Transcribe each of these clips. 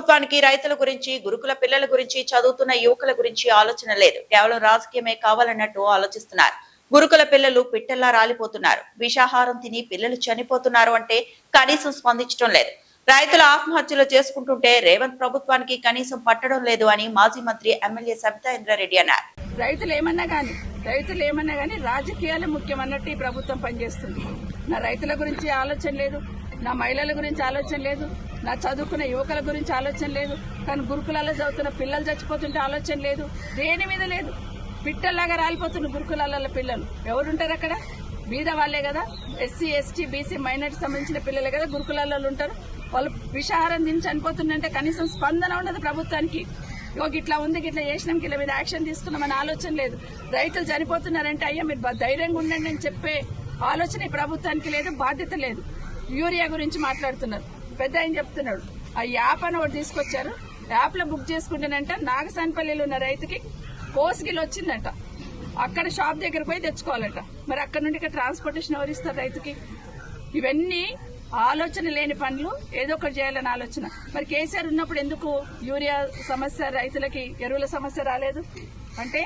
ప్రభుత్వానికి రైతుల గురించి, గురుకుల పిల్లల గురించి, చదువుతున్న యువకుల గురించి ఆలోచన లేదు. కేవలం రాజకీయమే కావాలన్నట్టు ఆలోచిస్తున్నారు. గురుకుల పిల్లలు పిట్టల్లా రాలిపోతున్నారు. విషాహారం తిని పిల్లలు చనిపోతున్నారు అంటే కనీసం స్పందించడం లేదు. రైతులు ఆత్మహత్యలు చేసుకుంటుంటే రేవంత్ ప్రభుత్వానికి కనీసం పట్టడం లేదు అని మాజీ మంత్రి ఎమ్మెల్యే సబితా ఇంద్రారెడ్డి అన్నారు. రైతులు ఏమన్నా గానీ రాజకీయాలే ముఖ్యమన్నట్టు ఈ ప్రభుత్వం పనిచేస్తుంది. నా రైతుల గురించి ఆలోచన లేదు, నా మహిళల గురించి ఆలోచన లేదు, నా చదువుకున్న యువకుల గురించి ఆలోచన లేదు, కానీ గురుకులాల్లో చదువుతున్న పిల్లలు చచ్చిపోతుంటే ఆలోచన లేదు. దేని మీద లేదు. పిట్టల్లాగా రాలిపోతున్న గురుకులాల పిల్లలు ఎవరుంటారు అక్కడ? బీద వాళ్లే కదా, ఎస్సీ ఎస్టీ బీసీ మైనారిటీ సంబంధించిన పిల్లలే కదా గురుకులాల్లో ఉంటారు. వాళ్ళు విషాహారం తిని చనిపోతుందంటే కనీసం స్పందన ఉండదు ప్రభుత్వానికి. ఇట్లా ఉంది, ఇట్లా చేసినాం, ఇట్లా మీద యాక్షన్ తీసుకున్నామని ఆలోచన లేదు. రైతులు చనిపోతున్నారంటే అయ్యా మీరు ధైర్యంగా ఉండండి అని చెప్పే ఆలోచన ఈ ప్రభుత్వానికి లేదు, బాధ్యత లేదు. యూరియా గురించి మాట్లాడుతున్నారు. పెద్ద ఆయన చెప్తున్నాడు, ఆ యాప్ అని ఒకటి తీసుకొచ్చారు. యాప్ లో బుక్ చేసుకుంటేనంట నాగసానపల్లిలో ఉన్న రైతుకి కోసిగిలు వచ్చిందంట. అక్కడ షాప్ దగ్గర పోయి తెచ్చుకోవాలంట. మరి అక్కడ నుండి ఇక్కడ ట్రాన్స్పోర్టేషన్ ఎవరు ఇస్తారు రైతుకి? ఇవన్నీ ఆలోచన లేని పనులు. ఏదో ఒకటి చేయాలని ఆలోచన. మరి కేసీఆర్ ఉన్నప్పుడు ఎందుకు యూరియా సమస్య, రైతులకి ఎరువుల సమస్య రాలేదు? అంటే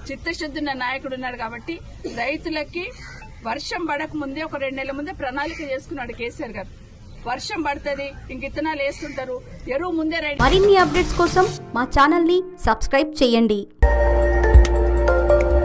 చిత్తశుద్ధి ఉన్న నాయకుడు ఉన్నాడు కాబట్టి రైతులకి వర్షం పడక ముందే ఒక 2 నెలల ముందే ప్రణాళిక చేసుకున్నాడు కేసీఆర్ గారు. వర్షం పడుతుంది, ఇంక ఇత్తనాలు వేస్తుంటారు, ఎరువు ముందే. మరిన్ని అప్డేట్స్ కోసం మా ఛానల్ ని సబ్స్క్రైబ్ చేయండి.